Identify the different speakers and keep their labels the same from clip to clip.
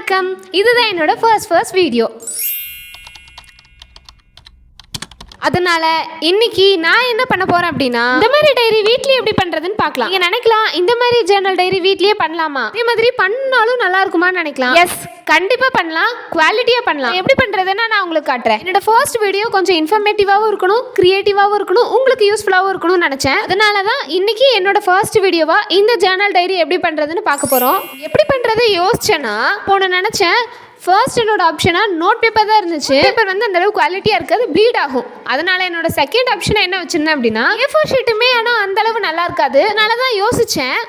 Speaker 1: வணக்கம். இதுதான் என்னோட ஃபர்ஸ்ட் வீடியோ. அதனால இன்னைக்கு நான் என்ன பண்ண போறேன் அப்படின்னா, இந்த மாதிரி டைரி வீட்லயே எப்படி பண்றதுன்னு பார்க்கலாம். நீங்க நினைக்கலாம் இந்த மாதிரி ஜர்னல் டைரி வீட்லயே பண்ணலாமா, இதே மாதிரி பண்ணாலும் நல்லா இருக்குமான்னு நினைக்கலாம். எஸ், கண்டிப்பா பண்ணலாம், குவாலிட்டியா பண்ணலாம். எப்படி பண்றதுன்னா நான் உங்களுக்கு காட்டுறேன். என்னோட ஃபர்ஸ்ட் வீடியோ கொஞ்சம் இன்ஃபர்மேட்டிவாகவும் இருக்கணும், கிரியேட்டிவாகவும் இருக்கணும், உங்களுக்கு யூஸ்ஃபுல்லாகவும் இருக்கணும்னு நினைச்சேன். அதனால தான் இன்னைக்கு என்னோட ஃபர்ஸ்ட் வீடியோவா இந்த ஜர்னல் டைரி எப்படி பண்றதுன்னு பார்க்க போறோம். எப்படி பண்றது யோசிச்சேன்னா, போன நினைச்சேன் ஃபர்ஸ்ட் என்னோட ஆப்ஷனாக நோட் பேப்பர் தான் இருந்துச்சு. பேப்பர் வந்து அந்த அளவுக்கு குவாலிட்டியாக இருக்காது, ப்ளீட் ஆகும். அதனால என்னோட செகண்ட் ஆப்ஷனை என்ன வச்சிருந்தேன் அப்படின்னா, A4 ஷீட்டுமே ஆனால் அந்த அளவு நல்லா இருக்காது. அதனால தான் யோசித்தேன்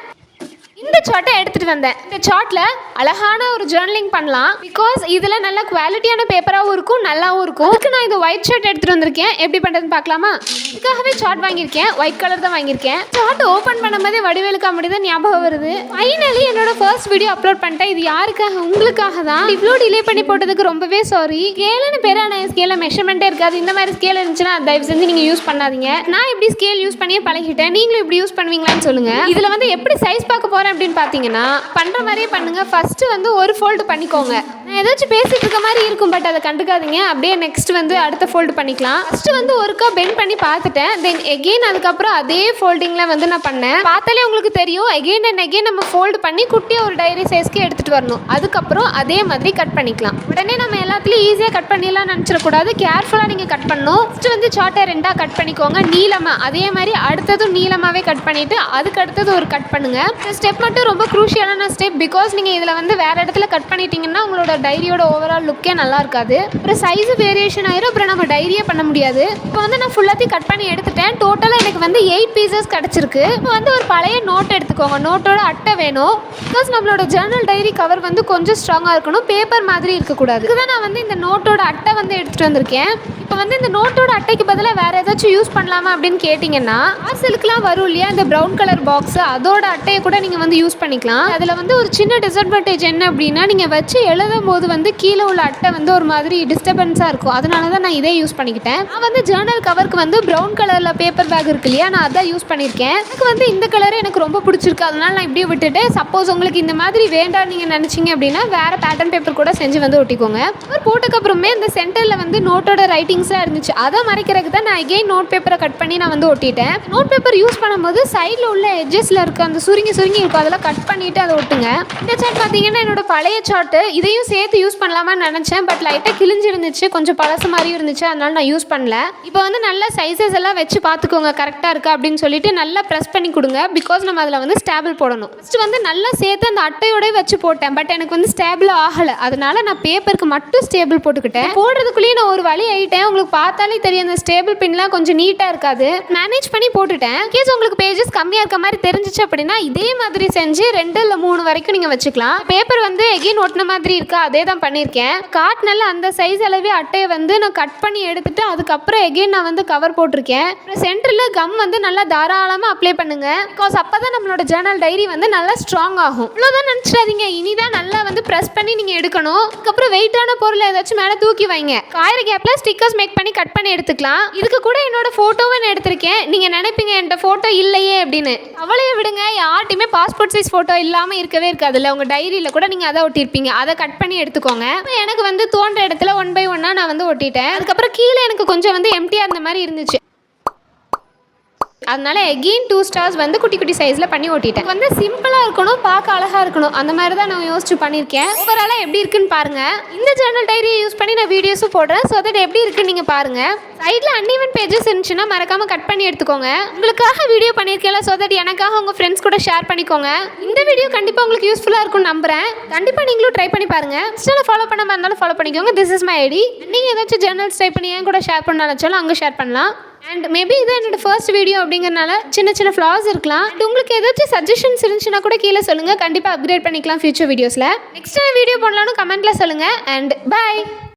Speaker 1: இந்த சார்ட்டை எடுத்துகிட்டு வந்தேன். இந்த சார்ட்டில் அழகான ஒரு ஜேர்னலிங் பண்ணலாம். பிகாஸ் இதில் நல்ல குவாலிட்டியான பேப்பராகவும் இருக்கும், நல்லாவும் இருக்கும். அதுக்கு நான் இந்த ஒயிட் ஷர்ட் எடுத்துகிட்டு வந்திருக்கேன். எப்படி பண்ணுறதுன்னு பார்க்கலாமா? இதுக்காகவே சார்ட் வாங்கியிருக்கேன், ஒயிட் கலர் தான் வாங்கியிருக்கேன். சார்ட் ஓப்பன் பண்ணும்போதே வடிவேலு காமெடி தான் ஞாபகம் வருது. ஃபைனலி என்னோட ஃபர்ஸ்ட் வீடியோ அப்லோட் பண்ணிட்டேன். இது யாருக்காக? உங்களுக்காக தான். இவ்வளோ டிலே பண்ணி போட்டதுக்கு ரொம்பவே சாரி. ஸ்கேலுன்னு பேரான ஸ்கேலில் மெஷர்மெண்ட்டே இருக்காது. இந்த மாதிரி ஸ்கேல் இருந்துச்சுன்னா தயவு செஞ்சு நீங்கள் யூஸ் பண்ணாதீங்க. நான் இப்படி ஸ்கேல் யூஸ் பண்ணியே பழகிட்டேன். நீங்களும் இப்படி யூஸ் பண்ணுவீங்களான்னு சொல்லுங்கள். இதில் வந்து எப்படி சைஸ் பார்க்க போகிறேன் அப்படின்னு பார்த்தீங்கன்னா, பண்ணுற மாதிரியே பண்ணுங்க. ஃபர்ஸ்ட் வந்து ஒரு ஃபோல்டு பண்ணிக்கோங்க. நான் ஏதாச்சும் பேசிட்டு இருக்க மாதிரி இருக்கும், பட் அதை கண்டுக்காதீங்க. அப்படியே நெக்ஸ்ட் வந்து அடுத்த ஃபோல்டு பண்ணிக்கலாம். ஃபர்ஸ்ட் வந்து ஒருக்கா பெண்ட் பண்ணி பார்த்துட்டேன். தென் எகெயின் அதுக்கப்புறம் அதே ஃபோல்டிங்கில் வந்து நான் பண்ணேன். பார்த்தாலே உங்களுக்கு தெரியும், எகெயின் அண்ட் எகெயின் நம்ம ஃபோல்டு பண்ணி குட்டியாக ஒரு டைரி சைஸ்க்கு எடுத்துகிட்டு வரணும். அதுக்கப்புறம் அதே மாதிரி கட் பண்ணிக்கலாம். உடனே நம்ம எல்லாத்துலேயும் ஈஸியாக கட் பண்ணிடலாம் நினச்சிடக்கூடாது. கேர்ஃபுல்லாக நீங்கள் கட் பண்ணணும். ஃபர்ஸ்ட் வந்து சார்ட்டை ரெண்டாக கட் பண்ணிக்கோங்க, நீளமாக. அதே மாதிரி அடுத்ததும் நீளமாகவே கட் பண்ணிவிட்டு அதுக்கு அடுத்தது ஒரு கட் பண்ணுங்கள். இந்த ஸ்டெப் மட்டும் ரொம்ப க்ரூஷியலான ஸ்டெப். பிகாஸ் நீங்கள் இதில் வந்து வேறு இடத்துல கட் பண்ணிட்டீங்கன்னா உங்களோட டைரியோட ஓவரால் லுக்கே நல்லா இருக்காது. அப்புறம் சைஸ் வேரியேஷன் ஆயிரும். அப்புறம் நம்ம டைரியே பண்ண முடியாது. இப்போ வந்து நான் ஃபுல்லாத்தையும் கட் பண்ணி எடுத்துட்டேன். டோட்டலாக எனக்கு வந்து 8 பீசஸ் கிடச்சிருக்கு. இப்போ வந்து ஒரு பழைய நோட் எடுத்துக்கோங்க. நோட்டோட அட்டை வேணும். பிகாஸ் நம்மளோட ஜர்னல் டைரி கவர் வந்து கொஞ்சம் ஸ்ட்ராங்காக இருக்கணும், பேப்பர் மாதிரி இருக்கக்கூடாது. இதுதான் நான் வந்து இந்த நோட்டோட அட்டை வந்து எடுத்துகிட்டு வந்திருக்கேன். இப்போ வந்து இந்த நோட்டோட அட்டைக்கு பதிலாக வேறு ஏதாச்சும் யூஸ் பண்ணலாமா அப்படின்னு கேட்டிங்கன்னா, பார்சலுக்குலாம் வரும் இல்லையா இந்த ப்ரௌன் கலர் பாக்ஸ், அதோட அட்டையை கூட நீங்கள் வந்து யூஸ் பண்ணிக்கலாம். அதில் வந்து ஒரு சின்ன டிஸ்அட்வான்டேஜ் என்ன அப்படின்னா, நீங்கள் வச்சு எழுதும் போது வந்து கீழே உள்ள அட்டை வந்து ஒரு மாதிரி டிஸ்டர்பன்ஸாக இருக்கும். அதனால தான் நான் இதே யூஸ் பண்ணிக்கிட்டேன். நான் வந்து ஜர்னல் கவருக்கு வந்து ப்ரௌன் கலரில் பேப்பர் பேக் இருக்கு இல்லையா, நான் அதான் யூஸ் பண்ணியிருக்கேன். எனக்கு வந்து இந்த கலரு எனக்கு ரொம்ப பிடிச்சிருக்கு. அதனால நான் இப்படியே விட்டுட்டு, சப்போஸ் உங்களுக்கு இந்த மாதிரி வேண்டாம் நீங்கள் நினச்சிங்க அப்படின்னா வேறு பேட்டர்ன் பேப்பர் கூட செஞ்சு வந்து ஒட்டிக்கோங்க. ஒரு போட்டதுக்கப்புறமே இந்த சென்டரில் வந்து நோட்டோட ரைட்டிங்ஸ்லாம் இருந்துச்சு, அதை மறைக்கிறதுக்கு தான் நான் எகெயின் நோட் பேப்பரை கட் பண்ணி நான் வந்து ஒட்டிட்டேன். நோட் பேப்பர் யூஸ் பண்ணும்போது சைடில் உள்ள எட்ஜஸில் இருக்க அந்த சுருங்கி இருக்கும், அதெல்லாம் கட் பண்ணிவிட்டு அதை ஒட்டுங்க. இந்த சார்ட் பார்த்தீங்கன்னா என்னோட பழைய சார்ட்டு. இதையும் சேர்த்து யூஸ் பண்ணலாமான்னு நினச்சேன், பட் லைட்டாக கிழிஞ்சு இருந்துச்சு, கொஞ்சம் பழசு மாதிரியும் இருந்துச்சு. அதனால நான் யூஸ் பண்ணல. இப்போ வந்து நல்ல சைஸஸ் எல்லாம் வச்சு பார்த்துக்கோங்க கரெக்டாக இருக்கா அப்படின்னு சொல்லிட்டு நல்லா ப்ரெஸ் பண்ணி கொடுங்க. பிகாஸ் நம்ம அதில் வந்து ஸ்டேபிள் போடணும். ஃபஸ்ட்டு வந்து நல்லா சேர்த்து அந்த அட்டையோடய வச்சு போட்டேன், பட் எனக்கு வந்து ஸ்டேபிள் ஆகலை. அதனால நான் பேப்பருக்கு மட்டும் ஸ்டேபிள் போட்டுக்கிட்டேன். போடுறதுக்குள்ளேயே நான் ஒரு வழி ஆகிட்டேன். உங்களுக்கு பார்த்தாலே தெரியும் அந்த ஸ்டேபிள் பின்லாம் கொஞ்சம் நீட்டாக இருக்காது. மேனேஜ் பண்ணி போட்டுட்டேன். கேஸ் உங்களுக்கு பேஜஸ் கம்மியாக இருக்க மாதிரி தெரிஞ்சிச்சு அப்படின்னா இதே மாதிரி செஞ்சு 2 இல்லை 3 வரைக்கும் நீங்கள் வச்சுக்கலாம். பேப்பர் வந்து எகெயின் ஒட்டின மாதிரி இருக்கா, அதே தான் பண்ணியிருக்கேன். காட்டினால அந்த சைஸ் அளவே அட்டையை வந்து நான் கட் பண்ணி எடுத்துட்டு அதுக்கப்புறம் எகெயின் நான் வந்து கவர் போட்டிருக்கேன். அப்புறம் சென்டரில் கம் வந்து நல்லா தாராளமாக அப்ளை பண்ணுங்க. பிகாஸ் அப்போ தான் நம்மளோட ஜர்னல் டைரி வந்து நல்லா ஸ்ட்ராங் ஆகும். இவ்வளோதான் நினச்சிடாதீங்க, இனிதான் நல்லா வந்து ப்ரெஸ் பண்ணி நீங்கள் எடுக்கணும். அதுக்கப்புறம் வெயிட்டான பொருளை ஏதாச்சும் மேலே தூக்கி வைங்க. காயிற கேப்பில் ஸ்டிக்கர்ஸ் மேக் பண்ணி கட் பண்ணி எடுத்துக்கலாம். இதுக்கு கூட என்னோட ஃபோட்டோவை நான் எடுத்திருக்கேன். நீங்கள் நினைப்பீங்க என்கிட்ட ஃபோட்டோ இல்லையே அப்படின்னு. அவளையே விடுங்க, யார்ட்டையுமே பாஸ்போர்ட் சைஸ் ஃபோட்டோ இல்லாமல் இருக்கவே இருக்காதுல்ல. உங்கள் டைரியில் கூட நீங்கள் அதை ஒட்டியிருப்பீங்க, அதை கட் பண்ணி எடுத்துக்கோங்க. எனக்கு வந்து தோன்ற இடத்துல 1 by 1 நான் வந்து ஒட்டிட்டேன். அதுக்கப்புறம் கீழே எனக்கு கொஞ்சம் வந்து எம்டியாக இருந்த மாதிரி இருந்துச்சு. அதனால எகெயின் 2 ஸ்டார்ஸ் வந்து குட்டி குட்டி சைஸில் பண்ணி ஓட்டிட்டேன். வந்து சிம்பிளாக இருக்கணும், பார்க்க அழகாக இருக்கணும், அந்த மாதிரி தான் நான் யோசிச்சு பண்ணியிருக்கேன். ஓவராலாக எப்படி இருக்குன்னு பாருங்கள். இந்த ஜர்னல் டைரியை யூஸ் பண்ணி நான் வீடியோஸும் போடுறேன். ஸோ தட் எப்படி இருக்குன்னு நீங்கள் பாருங்கள். சைடில் அன்இவன் பேஜஸ் இருந்துச்சுன்னா மறக்காமல் கட் பண்ணி எடுத்துக்கோங்க. உங்களுக்காக வீடியோ பண்ணியிருக்கேன், ஸோ தட் எனக்காக உங்கள் ஃப்ரெண்ட்ஸ் கூட ஷேர் பண்ணிக்கோங்க. இந்த வீடியோ கண்டிப்பாக உங்களுக்கு யூஸ்ஃபுல்லாக இருக்கும்னு நம்புகிறேன். கண்டிப்பாக நீங்களும் ட்ரை பண்ணி பாருங்கள். இன்ஸ்டாவில் ஃபாலோ பண்ண மாதிரி இருந்தாலும் ஃபாலோ பண்ணிக்கோங்க. This is my ID. நீங்கள் ஏதாச்சும் ஜர்னல்ஸ் ட்ரை பண்ணி என் கூட ஷேர் பண்ண நினச்சாலும் அங்கே ஷேர் பண்ணலாம். அண்ட் மேபி இது என்னோட ஃபர்ஸ்ட் வீடியோ அப்படிங்கிறனால சின்ன ஃப்ளாஸ் இருக்கலாம். அண்ட் உங்களுக்கு ஏதாச்சும் சஜஷன்ஸ் இருந்துச்சுன்னா கூட கீழே சொல்லுங்கள். கண்டிப்பாக அப்கிரேட் பண்ணிக்கலாம் ஃபியூச்சர் வீடியோஸில். நெக்ஸ்ட் வீடியோ போடலான்னு கமெண்ட்டில் சொல்லுங்கள். And by.